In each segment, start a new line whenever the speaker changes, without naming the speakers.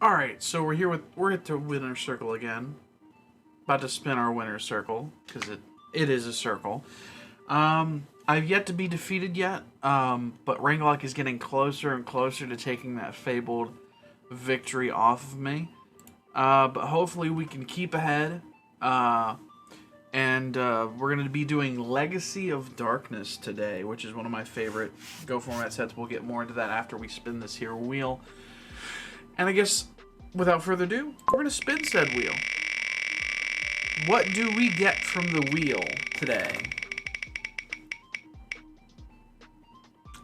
Alright, so we're at the winner circle again. About to spin our winner circle, because it is a circle. I've yet to be defeated yet, but Ranglok is getting closer and closer to taking that fabled victory off of me. But hopefully we can keep ahead. And we're going to be doing Legacy of Darkness today, which is one of my favorite Go format sets. We'll get more into that after we spin this here wheel. And I guess, without further ado, we're going to spin said wheel. What do we get from the wheel today?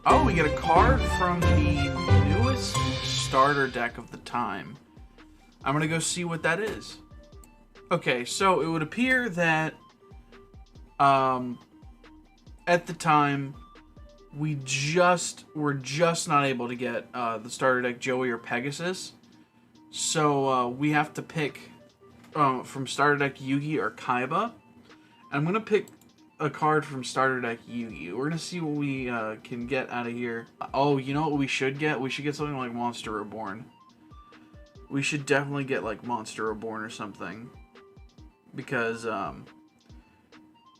Oh, we get a card from the newest starter deck of the time. I'm going to go see what that is. Okay, so it would appear that at the time were just not able to get the starter deck Joey or Pegasus. So we have to pick from starter deck Yugi or Kaiba. I'm going to pick a card from starter deck Yugi. We're going to see what we can get out of here. Oh, you know what we should get? We should get something like Monster Reborn. We should definitely get like Monster Reborn or something. Because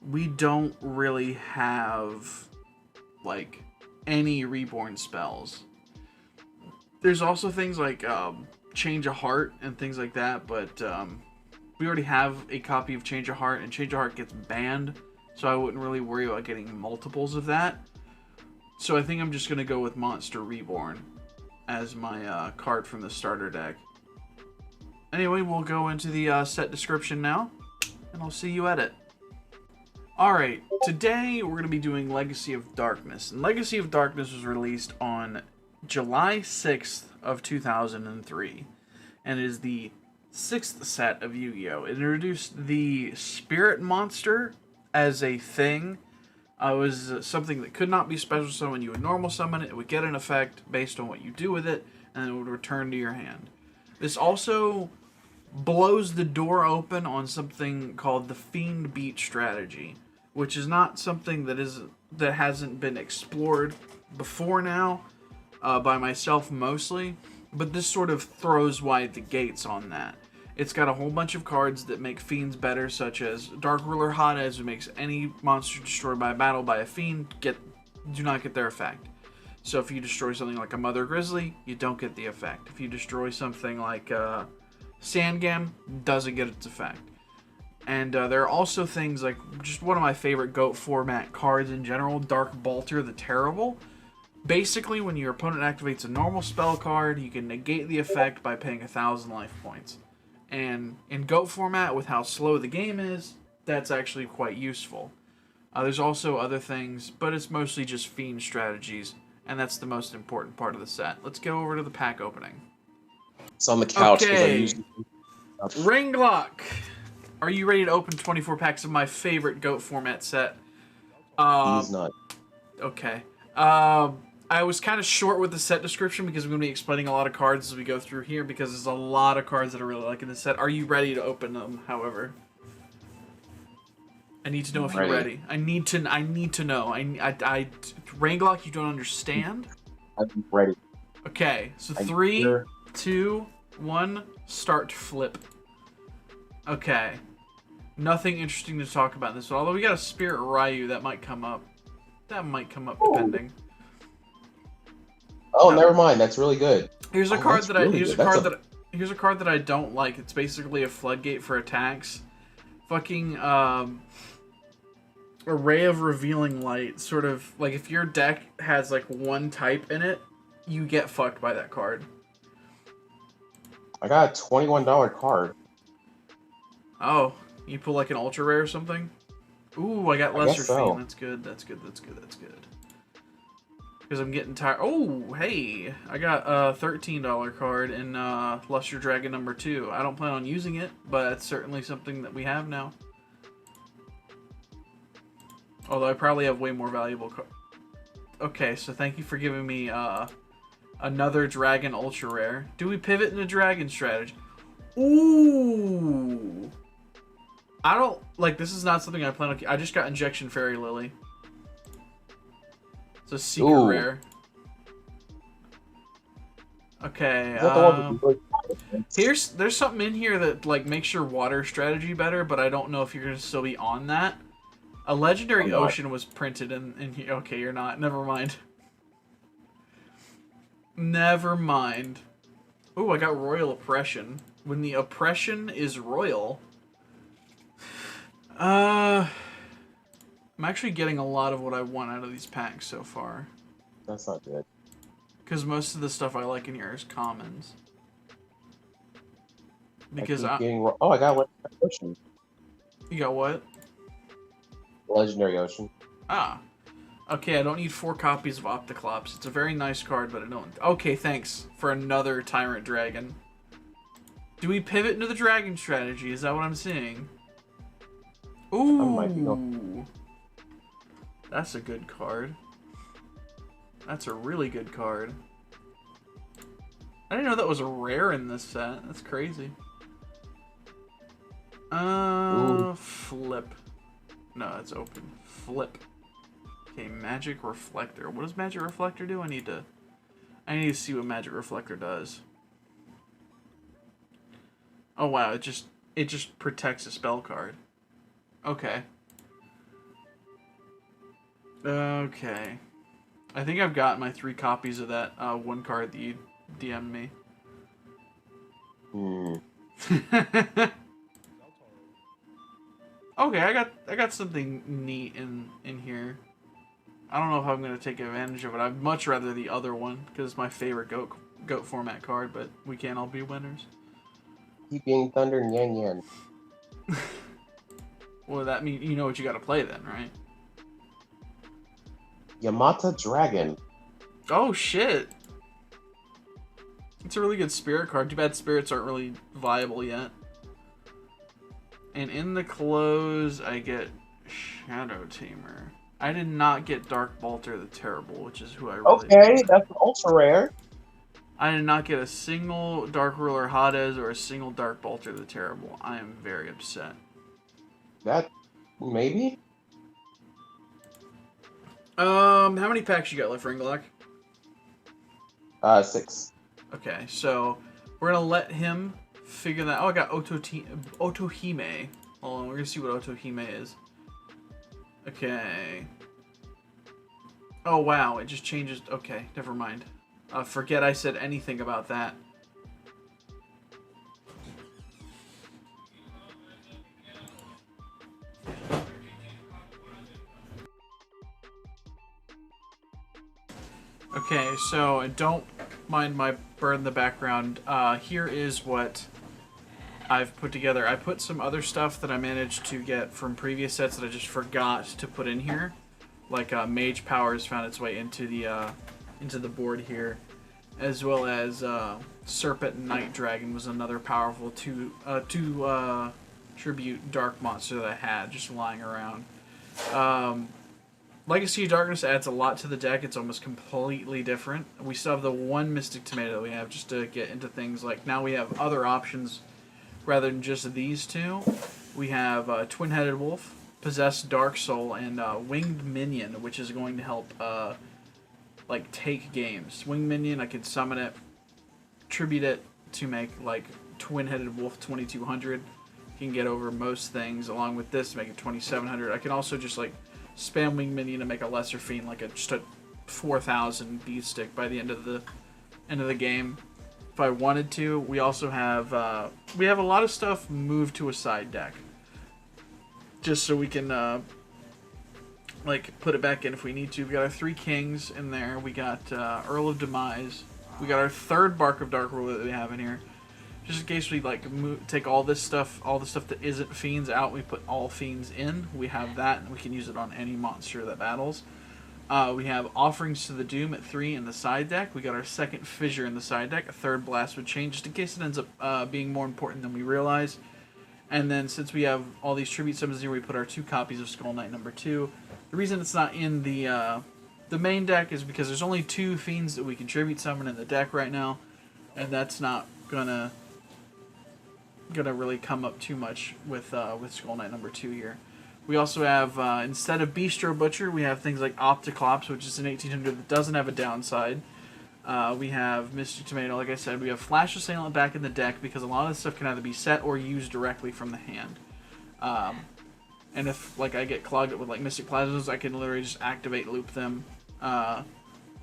we don't really have like any reborn spells. There's also things like Change of Heart and things like that, but we already have a copy of Change of Heart, and Change of Heart gets banned, so I wouldn't really worry about getting multiples of that. So I think I'm just going to go with Monster Reborn as my card from the starter deck. Anyway, we'll go into the set description now, and I'll see you at it. Alright, today we're going to be doing Legacy of Darkness. And Legacy of Darkness was released on July 6th of 2003. And it is the 6th set of Yu-Gi-Oh! It introduced the Spirit Monster as a thing. It was something that could not be special summon. You would normal summon it, it would get an effect based on what you do with it, and it would return to your hand. This also blows the door open on something called the Fiend Beat strategy, which is not something that hasn't been explored before now, by myself mostly, but this sort of throws wide the gates on that. It's got a whole bunch of cards that make fiends better, such as Dark Ruler Hades, who makes any monster destroyed by a battle by a fiend do not get their effect. So if you destroy something like a Mother Grizzly, you don't get the effect. If you destroy something like Sandgam, doesn't get its effect. And there are also things like, just one of my favorite GOAT format cards in general, Dark Balter the Terrible. Basically, when your opponent activates a normal spell card, you can negate the effect by paying 1,000 life points. And in GOAT format, with how slow the game is, that's actually quite useful. There's also other things, but it's mostly just fiend strategies, and that's the most important part of the set. Let's go over to the pack opening.
It's on the couch.
Okay. Ranglok, are you ready to open 24 packs of my favorite GOAT format set?
He's not.
Okay. I was kind of short with the set description because I'm going to be explaining a lot of cards as we go through here, because there's a lot of cards that I really like in this set. Are you ready to open them, however? I need to know if you're ready. I need to know. Ranglok, you don't understand?
I'm ready.
Okay, so 3, 2, 1, start flip. Okay. Nothing interesting to talk about in this one. Although we got a Spirit Ryu that might come up. That might come up depending.
Oh, never mind. That's really good.
Here's a card that here's a card that I don't like. It's basically a floodgate for attacks. Fucking Array of Revealing Light. Sort of like if your deck has like one type in it, you get fucked by that card.
I got a $21 card.
Oh, you pull like an ultra rare or something? Ooh, I got Lesser Fiend. That's good. That's good. That's good. That's good. Because I'm getting tired. Oh, hey, I got a $13 card in Luster Dragon number 2. I don't plan on using it, but it's certainly something that we have now. Although I probably have way more valuable cards. Okay, so thank you for giving me another Dragon Ultra Rare. Do we pivot into Dragon strategy? Ooh. I don't, like, this is not something I plan on. I just got Injection Fairy Lily. It's a secret rare. Okay.
Is that the one with
There's something in here that like makes your water strategy better, but I don't know if you're gonna still be on that. A legendary ocean was printed in here. Okay, you're not. Never mind. Never mind. Ooh, I got royal oppression. When the oppression is royal. I'm actually getting a lot of what I want out of these packs so far.
That's not good.
Because most of the stuff I like in here is commons. Because
I got Legendary Ocean.
You got what?
Legendary Ocean.
Ah. Okay, I don't need 4 copies of Opticlops. It's a very nice card, but I don't... Okay, thanks for another Tyrant Dragon. Do we pivot into the Dragon strategy? Is that what I'm seeing? Ooh. That's a good card. That's a really good card. I didn't know that was a rare in this set. That's crazy. Flip. No, it's open. Flip. Okay, Magic Reflector. What does Magic Reflector do? I need to see what Magic Reflector does. Oh wow, it just protects a spell card. Okay. Okay. I think I've got my 3 copies of that one card that you DM'd me. Okay, I got something neat in here. I don't know if I'm gonna take advantage of it. I'd much rather the other one because it's my favorite goat format card. But we can't all be winners.
Keep being Thunder and Yan Yan.
Well, that means you know what you got to play then, right?
Yamata Dragon.
Oh shit! It's a really good spirit card. Too bad spirits aren't really viable yet. And in the close, I get Shadow Tamer. I did not get Dark Balter the Terrible, which is who I really
Okay, that's ultra rare.
I did not get a single Dark Ruler Hades or a single Dark Balter the Terrible. I am very upset.
That maybe?
How many packs you got left, Ringlock?
6.
Okay, so we're gonna let him figure that. Oh, I got Otohime. Hold on, we're gonna see what Otohime is. Okay. Oh wow, it just changes. Okay, never mind. Forget I said anything about that. Okay, so don't mind my bird in the background. Here is what I've put together. I put some other stuff that I managed to get from previous sets that I just forgot to put in here. Like Mage Powers found its way into the board here, as well as Serpent Night Dragon was another powerful two tribute dark monster that I had just lying around. Legacy of Darkness adds a lot to the deck. It's almost completely different. We still have the one Mystic Tomato that we have just to get into things like now we have other options rather than just these two. We have Twin-Headed Wolf, Possessed Dark Soul, and Winged Minion, which is going to help like take games. Winged Minion, I could summon it, tribute it to make like Twin-Headed Wolf 2200. You can get over most things along with this to make it 2700. I can also just like spam Winged Minion to make a Lesser Fiend, like just a 4000 beast stick by the end of the game. If I wanted to, we also have a lot of stuff moved to a side deck, just so we can like put it back in if we need to. We got our 3 Kings in there. We got Earl of Demise. We got our 3rd Bark of Dark Ruler that we have in here. Just in case we like take all the stuff that isn't fiends out, we put all fiends in. We have that, and we can use it on any monster that battles. We have Offerings to the Doom at 3 in the side deck. We got our 2nd Fissure in the side deck. A 3rd Blast with Chain, just in case it ends up being more important than we realize. And then since we have all these tribute summons here, we put our 2 copies of Skull Knight number 2. The reason it's not in the main deck is because there's only 2 fiends that we can tribute summon in the deck right now, and that's not gonna really come up too much with Skull Knight number 2 here. We also have instead of Bistro Butcher, we have things like Opticlops, which is an 1800 that doesn't have a downside. We have Mr. Tomato, like I said. We have Flash Assailant back in the deck because a lot of this stuff can either be set or used directly from the hand. And if like I get clogged up with like Mystic Plasmas, I can literally just activate loop them.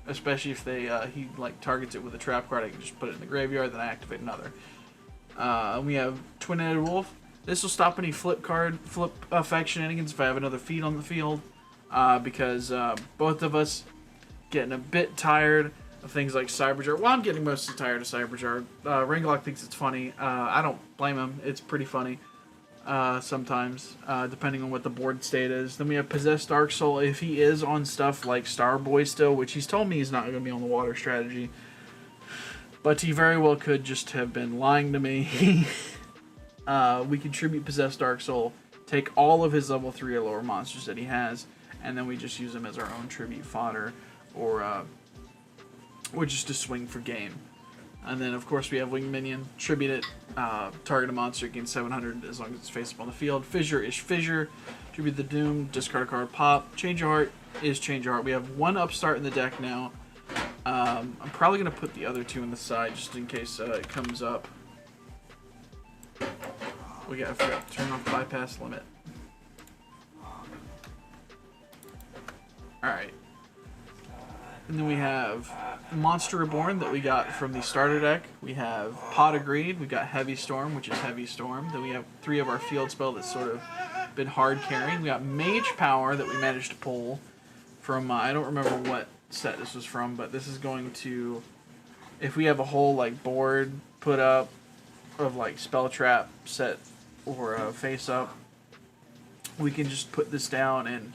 Especially if they he like targets it with a trap card, I can just put it in the graveyard, then I activate another. We have Twin-Headed Wolf. This will stop any flip effect shenanigans if I have another feed on the field, because both of us getting a bit tired of things like Cyberjar. Well, I'm getting mostly tired of Cyberjar. Ringlock thinks it's funny. I don't blame him. It's pretty funny sometimes, depending on what the board state is. Then we have Possessed Dark Soul. If he is on stuff like Starboy still, which he's told me he's not going to be on the water strategy, but he very well could just have been lying to me. We can tribute Possessed Dark Soul, take all of his level 3 or lower monsters that he has, and then we just use them as our own tribute fodder, or just to swing for game. And then, of course, we have Winged Minion. Tribute it. Target a monster, gain 700 as long as it's face up on the field. Fissure-ish Fissure. Tribute the Doom. Discard a card. Pop. Change Your Heart is Change Your Heart. We have one Upstart in the deck now. I'm probably going to put the other two in the side just in case it comes up. I forgot to turn off Bypass Limit. Alright. And then we have Monster Reborn that we got from the starter deck. We have Pot of Greed. We've got Heavy Storm, which is Heavy Storm. Then we have 3 of our field spell that's sort of been hard carrying. We got Mage Power that we managed to pull from, I don't remember what set this was from, but this is going to, if we have a whole like board put up of like Spell Trap set or face up, we can just put this down and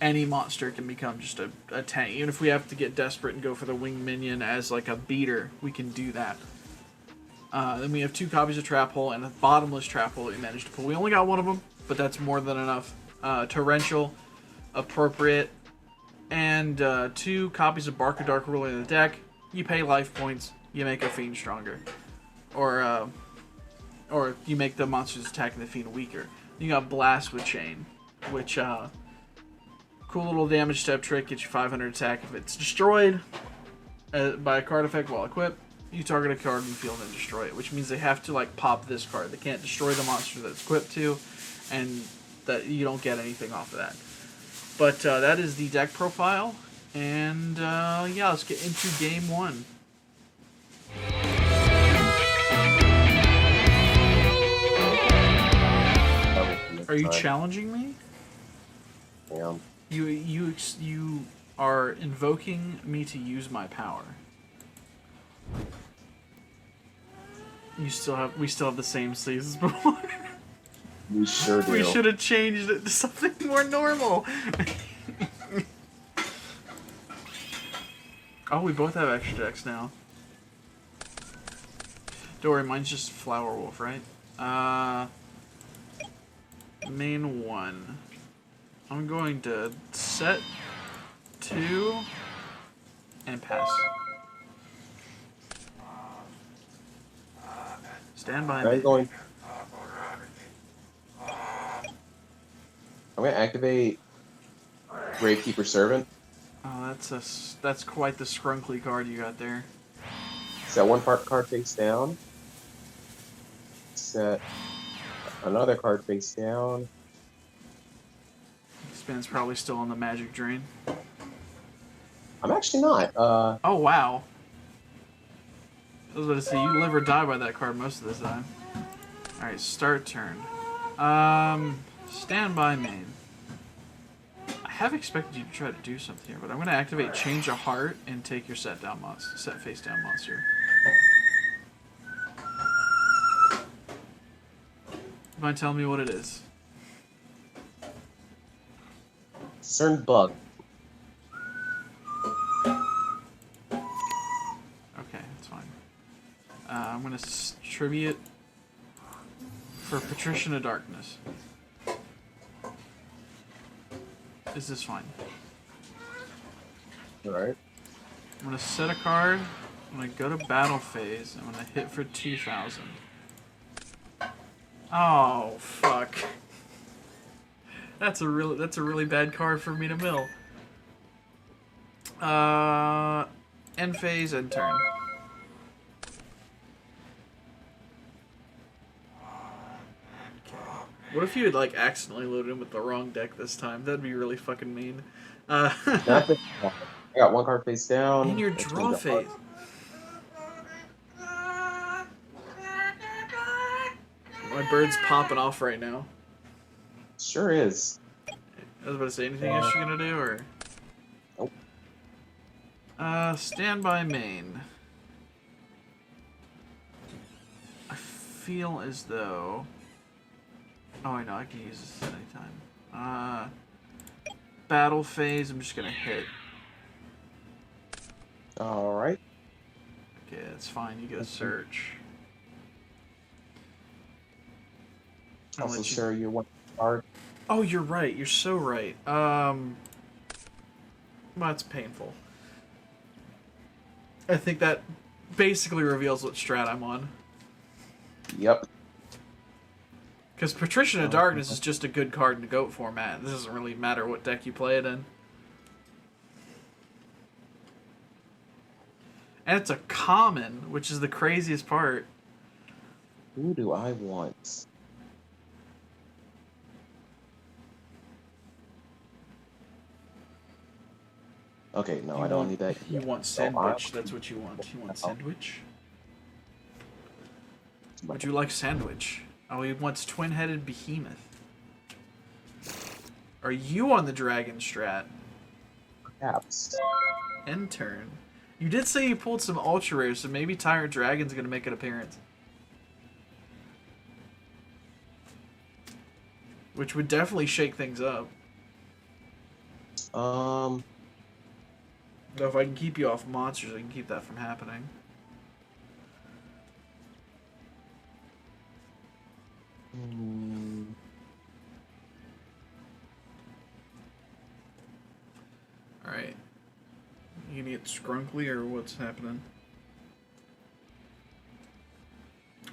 any monster can become just a tank. Even if we have to get desperate and go for the Winged Minion as like a beater, we can do that. Then we have 2 copies of Trap Hole and a Bottomless Trap Hole that we managed to pull. We only got one of them, but that's more than enough. Torrential, appropriate, and 2 copies of Bark of Dark Ruler in the deck. You pay life points, you make a Fiend stronger. Or you make the monsters attacking the Fiend weaker. You got Blast with Chain, which cool little damage step trick, gets you 500 attack. If it's destroyed by a card effect while equipped, you target a card in the field and destroy it, which means they have to like pop this card. They can't destroy the monster that it's equipped to, and that you don't get anything off of that. But that is the deck profile, and yeah, let's get into game 1. Are you challenging me?
Yeah.
You are invoking me to use my power. We still have the same sleeves as before.
We sure do.
We should have changed it to something more normal. Oh, we both have extra decks now. Don't worry, mine's just Flower Wolf, right? Main 1. I'm going to set 2 and pass. Stand by me.
I'm going to activate Gravekeeper Servant.
Oh, that's quite the scrunkly card you got there.
Set 1 card face down. Set another card face down.
Spin's probably still on the Magic Drain.
I'm actually not.
Oh, wow. I was about to say, you live or die by that card most of the time. Alright, start turn. Stand by main. I have expected you to try to do something here, but I'm going to activate Change a Heart and take your set face down monster. Mind telling me what it is?
Cern Bug.
Okay, that's fine. I'm going to tribute for Patrician of Darkness. Is this fine?
Alright.
I'm going to set a card. I'm going to go to battle phase. I'm going to hit for 2,000. Oh, fuck. That's a really bad card for me to mill. End phase, end turn. What if you had like accidentally loaded in with the wrong deck this time? That'd be really fucking mean.
Nothing. I got one card face down.
In your
which
draw
means
phase. My bird's popping off right now.
Sure is.
I was about to say, anything else you're gonna do, or?
Nope.
Standby main. I feel as though... Oh, I know, I can use this at any time. Battle phase, I'm just gonna hit.
Alright.
Okay, that's fine, you get a search.
Also share your one card.
Oh, you're right, you're so right. Well, that's painful. I think that basically reveals what strat I'm on.
Yep.
Because Patrician of Darkness is just a good card in the GOAT format. This doesn't really matter what deck you play it in. And it's a common, which is the craziest part.
Who do I want? Okay, no, I don't need that.
You want Sandwich, that's what you want. You want Sandwich? Would you like Sandwich? Oh, he wants Twin-Headed Behemoth. Are you on the Dragon strat?
Perhaps.
End turn. You did say you pulled some Ultra Rares, so maybe Tyrant Dragon's gonna make an appearance. Which would definitely shake things up. Though if I can keep you off monsters, I can keep that from happening. Alright. You gonna get Scrunkly or what's happening?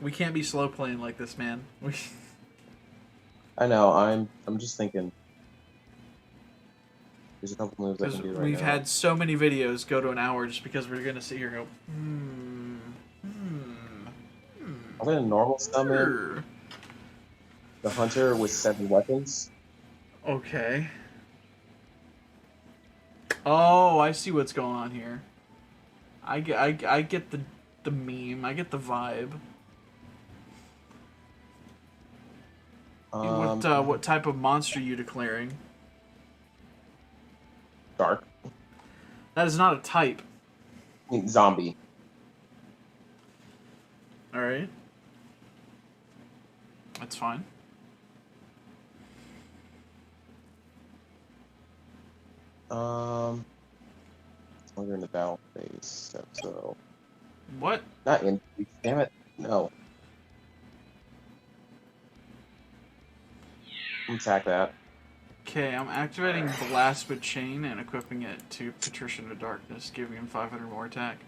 We can't be slow playing like this, man.
I know, I'm just thinking. There's a couple moves I can do right now.
We've had so many videos go to an hour just because we're gonna sit here and go,
I'm gonna normal summon the hunter with 7 weapons.
Okay. Oh, I see what's going on here. I get the meme. I get the vibe. What type of monster are you declaring?
Dark.
That is not a type.
I mean, zombie.
Alright. That's fine.
We're in the battle phase, so...
What?
Not in... Damn it. No. Attack that.
Okay, I'm activating Blast with Chain and equipping it to Patrician of Darkness, giving him 500 more attack.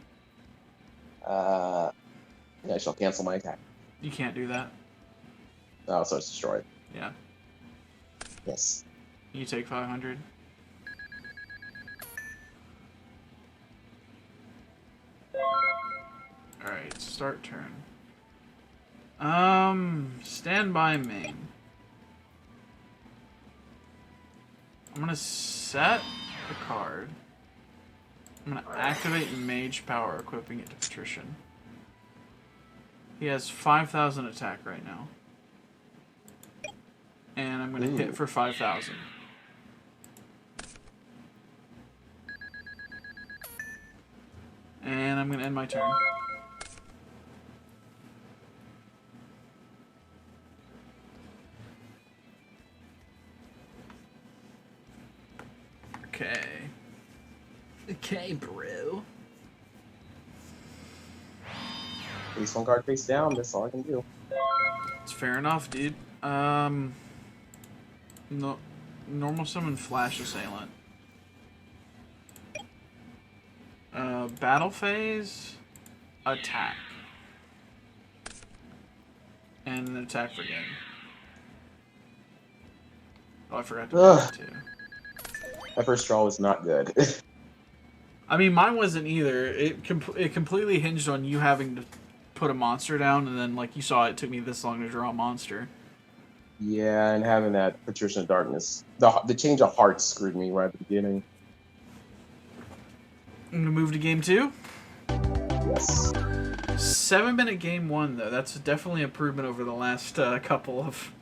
Yeah, I shall cancel my attack.
You can't do that.
Oh, so it's destroyed.
Yeah.
Yes.
You take 500. Alright, start turn. Standby main. I'm gonna set the card. I'm gonna activate Mage Power, equipping it to Patrician. He has 5,000 attack right now. And I'm gonna hit for 5,000. And I'm gonna end my turn. Okay. Okay, bro.
At least one card face down, that's all I can do.
It's fair enough, dude. No, normal summon Flash Assailant. Battle phase, attack. And then attack for game. Oh, I forgot to do that too.
That first draw was not good.
I mean, mine wasn't either. It completely hinged on you having to put a monster down, and then, like you saw, it took me this long to draw a monster.
Yeah, and having that Patrician Darkness. The change of heart screwed me right at the beginning.
I'm going to move to game 2.
Yes.
7-minute game 1, though. That's definitely improvement over the last couple of...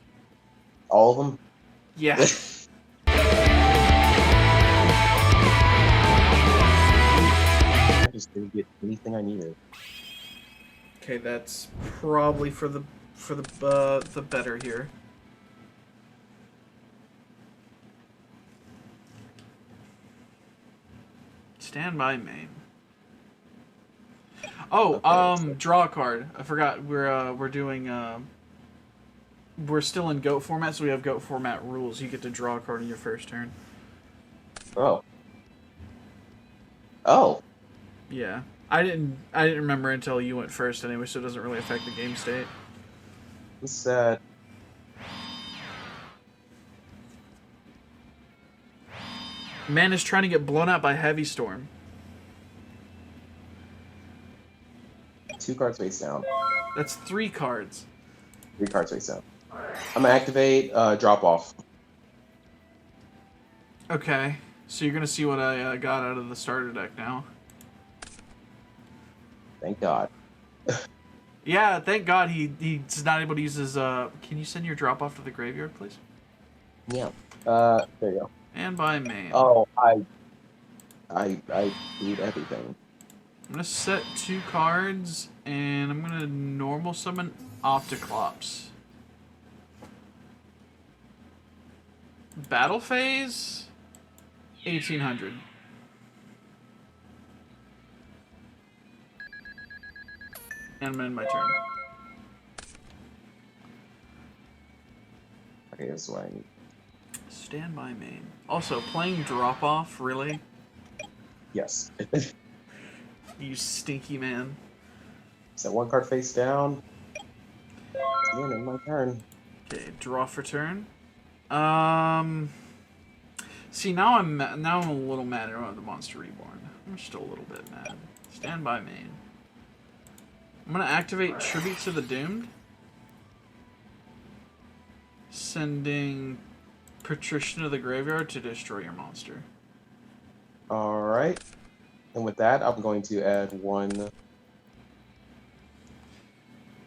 All of them?
Yeah.
I just didn't get anything I needed.
Okay, that's probably for the better here. Stand by main. Oh,
Okay,
draw a card. I forgot we're doing we're still in GOAT format, so we have GOAT format rules. You get to draw a card in your first turn.
Oh. Oh.
Yeah. I didn't remember until you went first anyway, so it doesn't really affect the game state.
What's sad.
Man is trying to get blown out by Heavy Storm.
2 cards face down.
That's 3 cards.
3 cards face down. I'm gonna activate drop off.
Okay, so you're gonna see what I got out of the starter deck now.
Thank God.
Yeah, thank God he's not able to use his. Can you send your drop off to the graveyard, please?
Yeah. There you go.
And by main.
Oh, I need everything.
I'm gonna set 2 cards, and I'm gonna normal summon Opticlops. Battle phase, 1800. And I'm in my turn.
Okay, this is what I need.
Stand by main. Also, playing drop off, really?
Yes.
You stinky man.
Set 1 card face down. Again, in my turn.
Okay, draw for turn. See, now I'm a little mad about the Monster Reborn. I'm still a little bit mad. Stand by main. I'm gonna activate Tribute to the Doomed. Sending Patrician to the graveyard to destroy your monster.
Alright. And with that, I'm going to add 1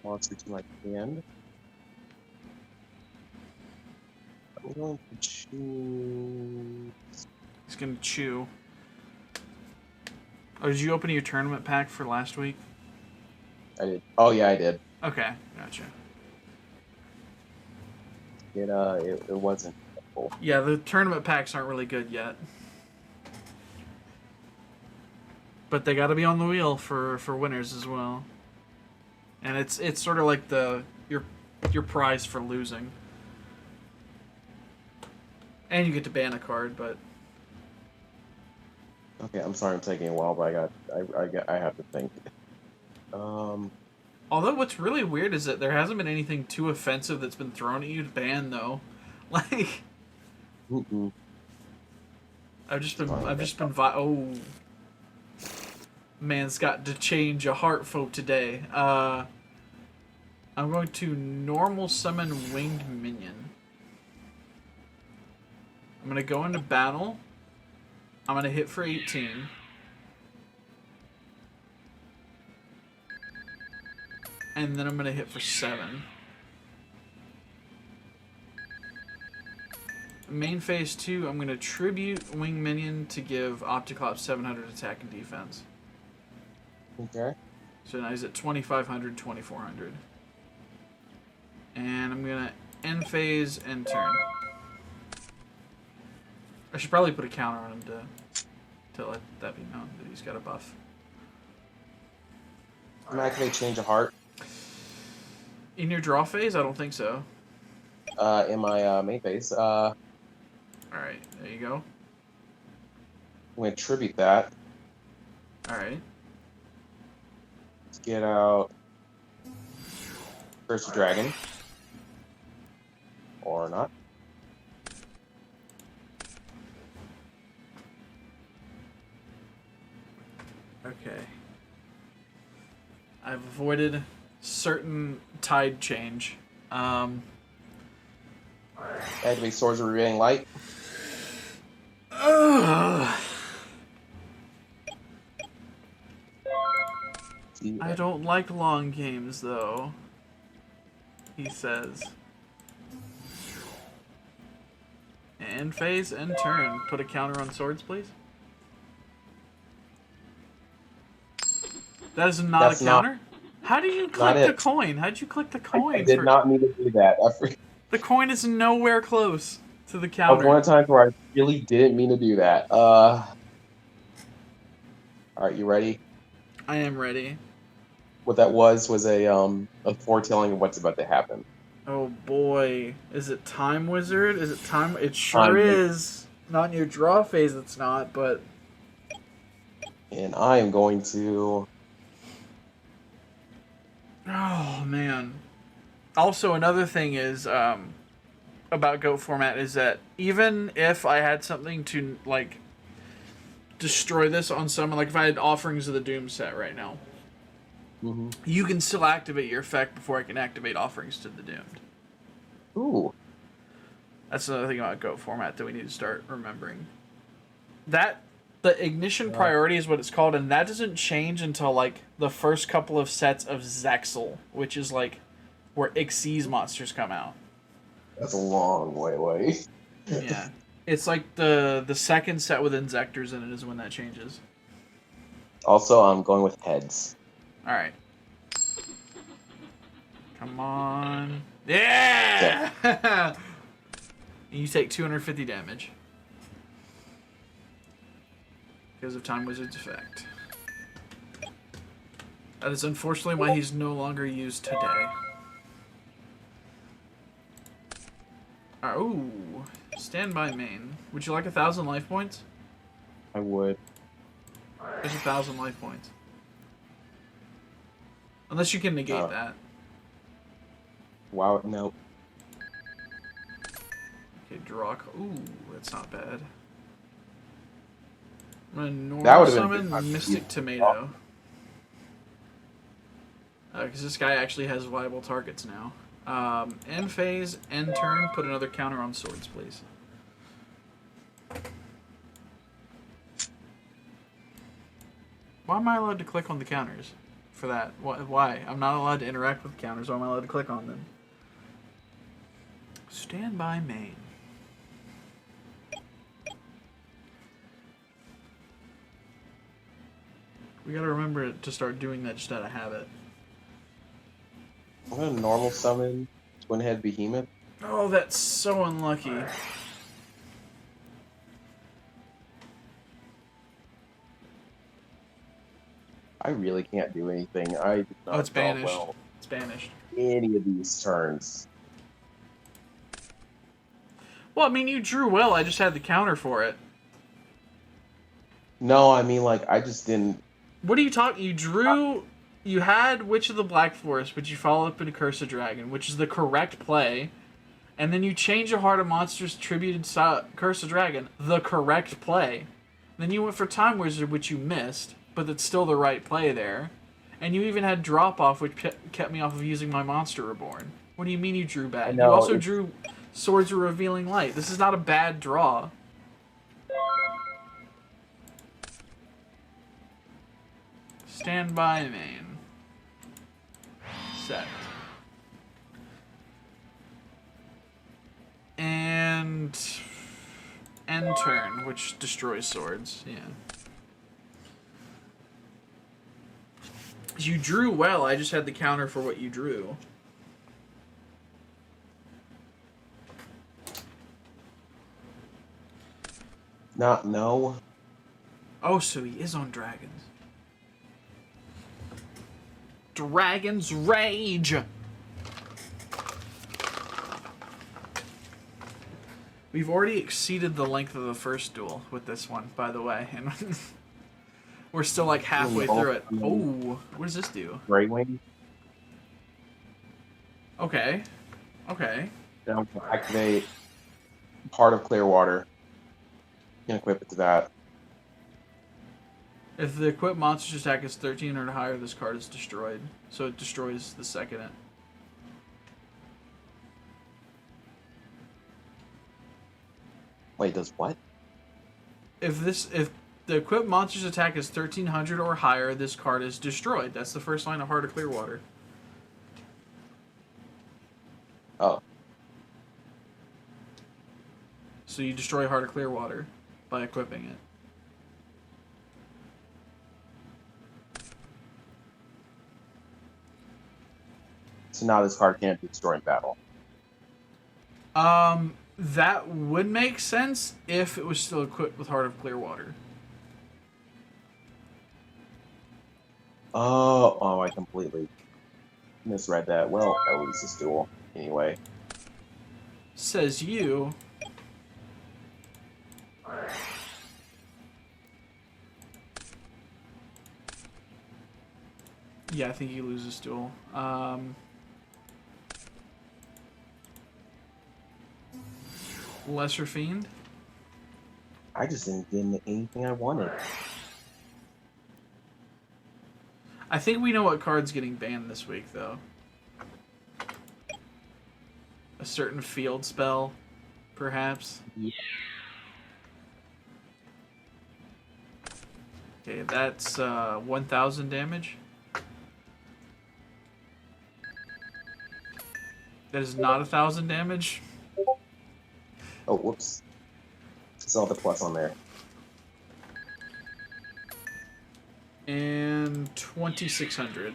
monster to my hand. I'm going to choose...
He's gonna chew. Oh, did you open your tournament pack for last week?
I did. Oh, yeah, I did.
Okay, gotcha.
It wasn't full.
Yeah, the tournament packs aren't really good yet. But they gotta be on the wheel for winners as well. And it's sort of like your prize for losing. And you get to ban a card, but
Okay, I'm sorry I'm taking a while, but I have to think.
although what's really weird is that there hasn't been anything too offensive that's been thrown at you to ban though. Like I've just been oh, man's got to change a heart folk today. I'm going to normal summon Winged Minion. I'm going to go into battle. I'm going to hit for 18. And then I'm going to hit for 7. Main phase 2, I'm going to tribute Winged Minion to give Opticlops 700 attack and defense.
Okay.
So now he's at 2,500, 2,400. And I'm going to end phase, end turn. I should probably put a counter on him to let that be known that he's got a buff.
I'm not going to change a heart.
In your draw phase? I don't think so.
In my main phase.
Alright, there you go.
I'm going to tribute that.
Alright.
Let's get out Curse of Dragon. Or not.
I've avoided certain tide change.
Activate Swords of Revealing Light.
I don't like long games, though. He says. And phase and turn. Put a counter on swords, please. That is not a counter? How did you click the coin? How did you click the coin?
I did not mean to do that.
The coin is nowhere close to the counter.
I was one time where I really didn't mean to do that. Alright, you ready?
I am ready.
What that was a foretelling of what's about to happen.
Oh boy. Is it Time Wizard? Is it Time? It sure is. Not in your draw phase, it's not, but...
And I am going to...
Oh, man. Also, another thing is, about GOAT format is that even if I had something to, like, destroy this on someone, like if I had Offerings of the Doom set right now, you can still activate your effect before I can activate Offerings to the Doomed.
Ooh.
That's another thing about GOAT format that we need to start remembering. The Ignition Priority is what it's called, and that doesn't change until, like, the first couple of sets of Zexal, which is, like, where Xyz monsters come out.
That's a long way away.
Yeah. It's like the second set with Inzectors in it is when that changes.
Also, I'm going with heads.
Alright. Come on. Yeah! And you take 250 damage. Because of Time Wizard's effect. That is unfortunately why he's no longer used today. Oh, standby main. Would you like 1,000 life points?
I would.
There's 1,000 life points. Unless you can negate that.
Wow, no.
Okay, draw. Ooh, that's not bad. I'm gonna
That
normal
would've been
summon Mystic Tomato. Because this guy actually has viable targets now. End phase, end turn, put another counter on swords, please. Why am I allowed to click on the counters for that? Why? I'm not allowed to interact with counters. Why am I allowed to click on them? Standby main. We gotta remember to start doing that just out of habit.
I'm gonna normal summon Twin Head Behemoth.
Oh, that's so unlucky.
I really can't do anything.
Oh, it's banished. Well it's banished.
Any of these turns.
Well, I mean, you drew well. I just had the counter for it.
No, I mean, like, I just didn't...
What are you talking? You drew... You had Witch of the Black Forest, but you followed up into Curse of Dragon, which is the correct play. And then you change your Heart of Monsters Tributed Curse of Dragon, the correct play. Then you went for Time Wizard, which you missed, but that's still the right play there. And you even had Drop Off, which kept me off of using my Monster Reborn. What do you mean you drew bad? You also drew Swords of Revealing Light. This is not a bad draw. Standby main. Set. And end turn, which destroys swords. Yeah. You drew well, I just had the counter for what you drew.
No.
Oh, so he is on dragons. Dragon's Rage! We've already exceeded the length of the first duel with this one, by the way. And we're still like halfway through it. Oh, what does this do?
Grey Wing.
Okay. Okay.
Now activate part of Clearwater. You can equip it to that.
If the equipped monster's attack is 13 or higher, this card is destroyed. So it destroys the second it.
Wait, does what?
If the equipped monster's attack is 1300 or higher, this card is destroyed. That's the first line of Heart of Clearwater.
Oh.
So you destroy Heart of Clearwater by equipping it.
So now this card can't be destroyed in battle.
That would make sense if it was still equipped with Heart of Clearwater.
Oh, I completely misread that. Well, I lose this duel anyway.
Says you. Yeah, I think he loses duel. Lesser Fiend.
I just didn't get anything I wanted.
I think we know what card's getting banned this week, though. A certain field spell, perhaps.
Yeah.
Okay, that's 1,000 damage. That is not 1,000 damage.
Oh, whoops. Saw the plus on there.
And 2,600.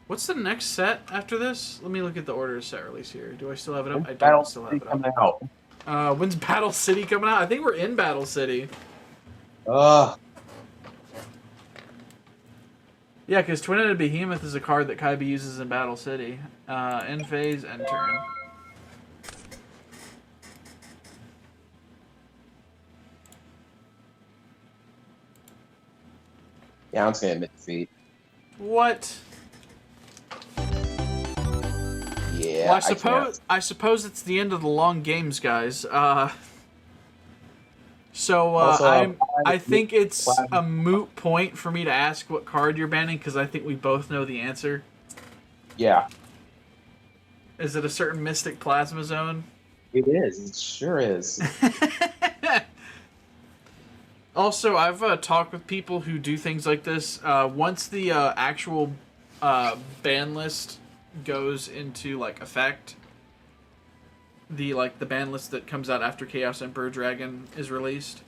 What's the next set after this? Let me look at the order of set release here. Do I still have it up? I don't still have it up. When's Battle City coming out? I think we're in Battle City. Yeah, because Twin-Headed Behemoth is a card that Kaiba uses in Battle City. End phase, end turn.
Yeah, I'm just gonna admit defeat.
What?
Yeah.
Well, I suppose it's the end of the long games, guys. I think it's a moot point for me to ask what card you're banning because I think we both know the answer.
Yeah.
Is it a certain Mystic Plasma Zone?
It is. It sure is.
Also, I've talked with people who do things like this. Once the actual ban list goes into like effect, the ban list that comes out after Chaos Emperor Dragon is released,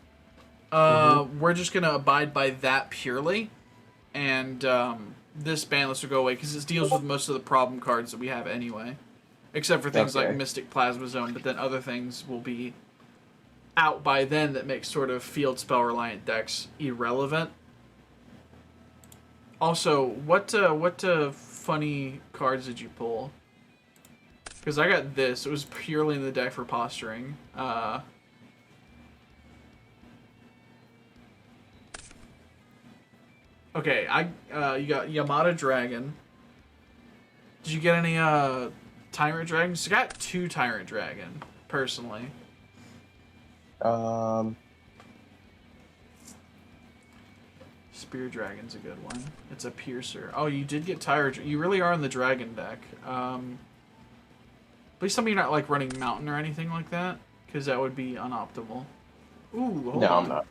we're just gonna abide by that purely, and this ban list will go away because it deals with most of the problem cards that we have anyway, except for things like Mystic Plasma Zone. But then other things will be out by then that makes sort of field spell reliant decks irrelevant. Also, what funny cards did you pull? Because I got this. It was purely in the deck for posturing. Okay, you got Yamada Dragon. Did you get any Tyrant Dragons? I got 2 Tyrant Dragon, personally. Spear Dragon's a good one. It's a piercer. Oh, you did get Tyrant. You really are in the dragon deck. Please tell me you're not like running Mountain or anything like that, because that would be unoptimal. Ooh, hold on.
I'm not.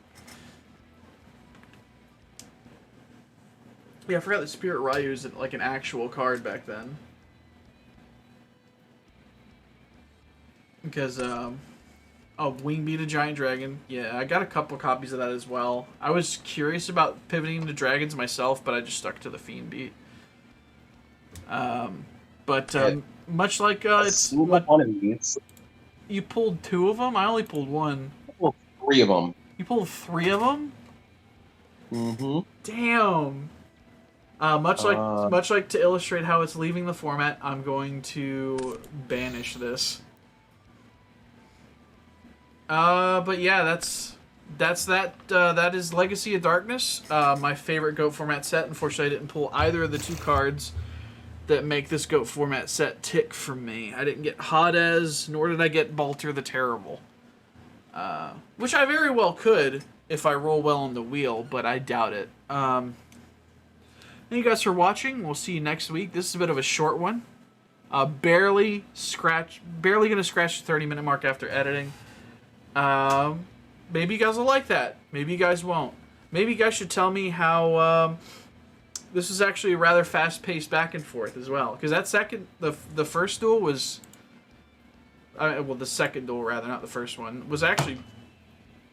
Yeah, I forgot that Spirit Ryu is like an actual card back then. Because, Wingbeat a Giant Dragon. Yeah, I got a couple copies of that as well. I was curious about pivoting to dragons myself, but I just stuck to the Fiend Beat. Much like it's
one of these.
You pulled 2 of them. I only pulled 1.
I pulled 3 of them.
You pulled 3 of them. Damn. Much like to illustrate how it's leaving the format, I'm going to banish this. But yeah, that's that. That is Legacy of Darkness, my favorite GOAT format set. Unfortunately, I didn't pull either of the 2 cards that make this GOAT format set tick for me. I didn't get Hades, nor did I get Balter the Terrible. Which I very well could if I roll well on the wheel, but I doubt it. Thank you guys for watching. We'll see you next week. This is a bit of a short one. Barely gonna scratch the 30-minute mark after editing. Maybe you guys will like that. Maybe you guys won't. Maybe you guys should tell me how this is actually a rather fast-paced back and forth as well. Because that the first duel was, well, the second duel rather, not the first one, was actually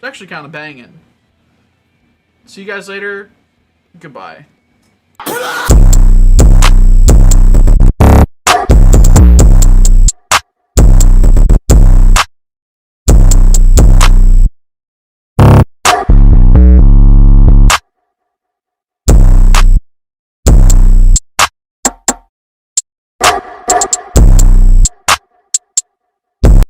kind of banging. See you guys later. Goodbye.